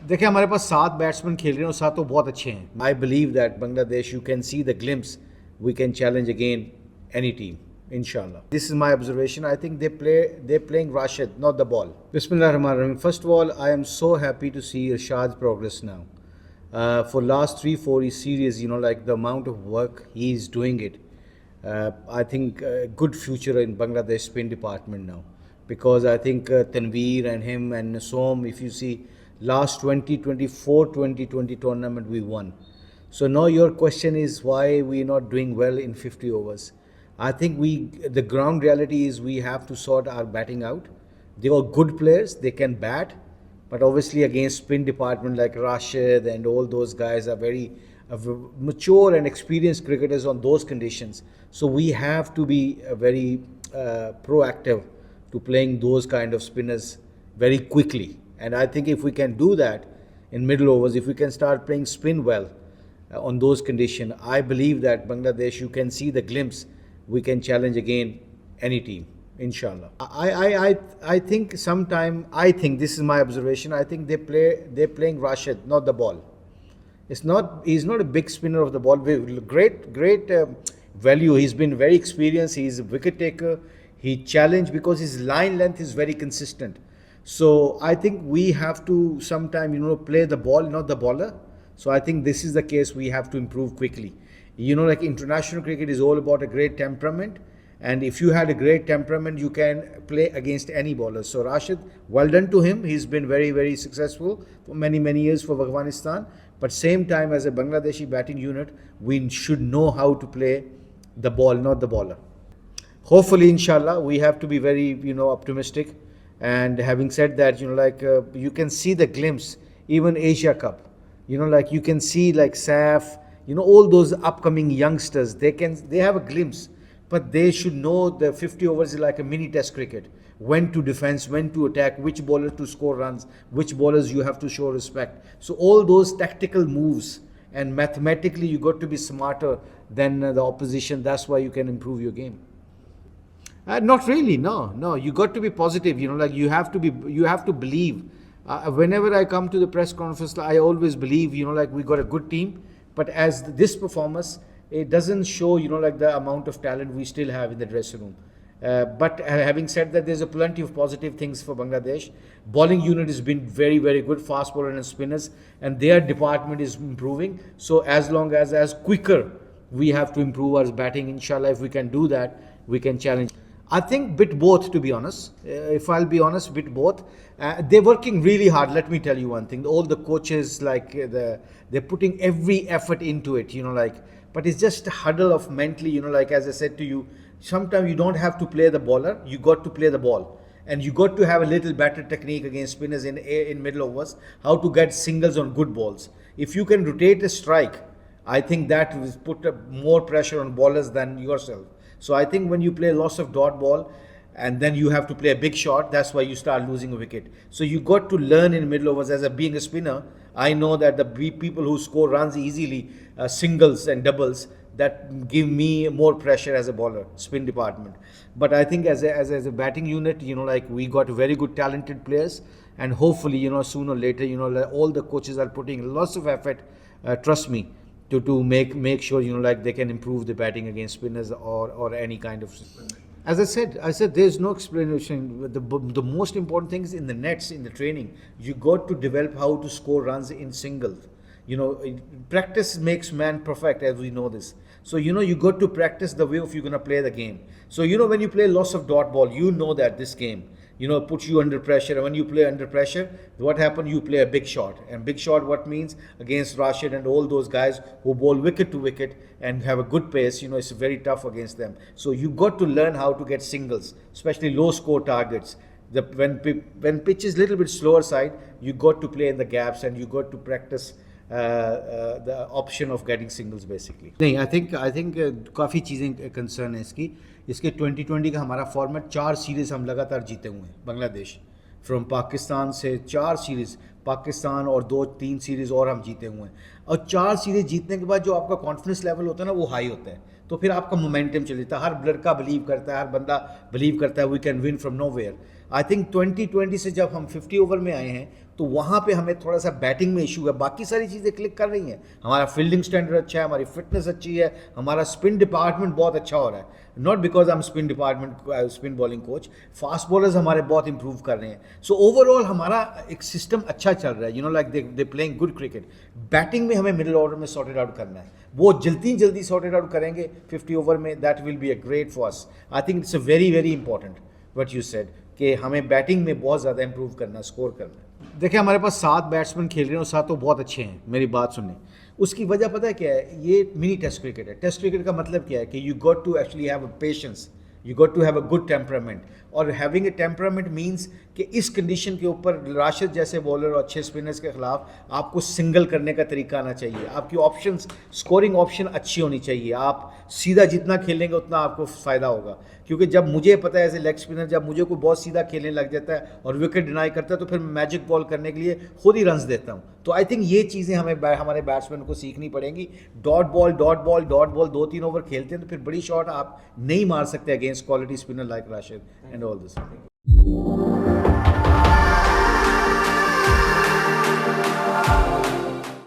देखिए हमारे पास 7 बैट्समैन खेल रहे हैं और सातों बहुत अच्छे हैं. I believe that Bangladesh, you can see the glimpse, we can challenge again any team, inshallah. This is my observation. I think they're playing Rashid, not the ball. Bismillahirrahmanirrahim. First of all, I am so happy to see Irshad's progress now. For last 3-4 series, like the amount of work he is doing it. I think good future in Bangladesh spin department now, because I think Tanveer and him and Som, if you see last 2020 tournament we won. So now your question is why we are not doing well in 50 overs. I think the ground reality is we have to sort our batting out. They are good players, they can bat, but obviously against spin department like Rashid and all those guys are very mature and experienced cricketers on those conditions. So we have to be very proactive to playing those kind of spinners very quickly. And I think if we can do that in middle overs, if we can start playing spin well on those conditions, I believe that Bangladesh, you can see the glimpse, we can challenge again any team, inshallah. I think this is my observation, I think they're playing Rashid, not the ball. He's not a big spinner of the ball. Great value. He's been very experienced. He's a wicket taker. He challenged because his line length is very consistent. So I think we have to sometime, play the ball, not the bowler. So I think this is the case. We have to improve quickly. Like international cricket is all about a great temperament. And if you had a great temperament, you can play against any bowler. So Rashid, well done to him. He's been very, very successful for many, many years for Afghanistan. But same time, as a Bangladeshi batting unit, we should know how to play the ball, not the bowler. Hopefully, inshallah, we have to be very, optimistic. And having said that, you can see the glimpse, even Asia Cup. You can see like Saf, all those upcoming youngsters, they have a glimpse. But they should know the 50 overs is like a mini test cricket. When to defense, when to attack, which bowler to score runs, which bowlers you have to show respect. So all those tactical moves, and mathematically you got to be smarter than the opposition. That's why you can improve your game. Not really, no. You got to be positive. You have to believe. Whenever I come to the press conference, I always believe. We got a good team, but as this performance, it doesn't show, the amount of talent we still have in the dressing room. But having said that, there's a plenty of positive things for Bangladesh. Bowling unit has been very, very good, fast bowler and spinners, and their department is improving. So as long as quicker, we have to improve our batting. Inshallah, if we can do that, we can challenge. I think bit both, to be honest. If I'll be honest, bit both. They're working really hard. Let me tell you one thing. All the coaches, they're putting every effort into it. But it's just a huddle of mentally. As I said to you, sometimes you don't have to play the bowler. You got to play the ball, and you got to have a little better technique against spinners in middle overs. How to get singles on good balls. If you can rotate a strike, I think that will put more pressure on bowlers than yourself. So I think when you play lots of dot ball and then you have to play a big shot, that's why you start losing a wicket. So you got to learn in middle overs. Being a spinner, I know that the people who score runs easily, singles and doubles, that give me more pressure as a bowler, spin department. But I think as a batting unit, we got very good talented players, and hopefully, sooner or later, all the coaches are putting lots of effort, trust me, to make sure they can improve the batting against spinners or any kind of. As I said there's no explanation. The most important thing is in the nets, in the training, you got to develop how to score runs in singles. Practice makes man perfect, as we know this. So you got to practice the way if you're gonna play the game. So when you play lots of dot ball, that this game puts you under pressure. And when you play under pressure, what happens? You play a big shot. And big shot, what means? Against Rashid and all those guys who bowl wicket to wicket and have a good pace, it's very tough against them. So you got to learn how to get singles, especially low score targets. When pitch is a little bit slower side, you got to play in the gaps and you got to practice the option of getting singles basically. नहीं, I think काफ़ी चीज़ें concern है इसके 2020 का हमारा format 4 series हम लगातार जीते हुए हैं बांग्लादेश फ्रॉम पाकिस्तान से 4 सीरीज़ पाकिस्तान और 2-3 सीरीज़ और हम जीते हुए हैं और 4 सीरीज़ जीतने के बाद जो आपका कॉन्फिडेंस लेवल होता है ना वो हाई होता है तो फिर आपका मोमेंटम चल जाता है हर लड़का बिलीव करता है हर बंदा बिलीव करता है we can win from nowhere I think 2020 से जब हम 50 ओवर में आए हैं तो वहाँ पे हमें थोड़ा सा बैटिंग में इशू है, बाकी सारी चीज़ें क्लिक कर रही हैं। हमारा फील्डिंग स्टैंडर्ड अच्छा है, हमारी फिटनेस अच्छी है, हमारा स्पिन डिपार्टमेंट बहुत अच्छा हो रहा है। Not because I am spin bowling coach, fast bowlers हमारे बहुत इंप्रूव कर रहे हैं। सो ओवरऑल हमारा एक सिस्टम अच्छा चल रहा है, you know like they playing good cricket. Batting में हमें मिडिल ऑर्डर में सॉर्टेड आउट करना है, वो जल्दी सॉर्टेड आउट करेंगे 50 ओवर में, that will be a great for us. I think it's a very important what you said कि हमें बैटिंग में बहुत ज़्यादा इंप्रूव करना, स्कोर करना। देखिए हमारे पास 7 बैट्समैन खेल रहे हैं और 7 तो बहुत अच्छे हैं, मेरी बात सुनिए। उसकी वजह पता है क्या है? ये मिनी टेस्ट क्रिकेट है। टेस्ट क्रिकेट का मतलब क्या है कि you got to actually have a patience, you got to have a good temperament. और हैविंग ए टेम्परामेंट मीन्स कि इस कंडीशन के ऊपर राशिद जैसे बॉलर और अच्छे स्पिनर्स के खिलाफ आपको सिंगल करने का तरीका आना चाहिए, आपकी ऑप्शंस, स्कोरिंग ऑप्शन अच्छी होनी चाहिए। आप सीधा जितना खेलेंगे उतना आपको फ़ायदा होगा, क्योंकि जब मुझे पता है एज ए लेग स्पिनर, जब मुझे कोई बहुत सीधा खेलने लग जाता है और विकेट डिनाई करता है तो फिर मैं मैजिक बॉल करने के लिए खुद ही रन्स देता हूँ। तो आई थिंक ये चीज़ें हमें हमारे बैट्समैन को सीखनी पड़ेंगी। डॉट बॉल 2-3 ओवर खेलते हैं तो फिर बड़ी शॉट आप नहीं मार सकते against quality spinner like Rashid and all this.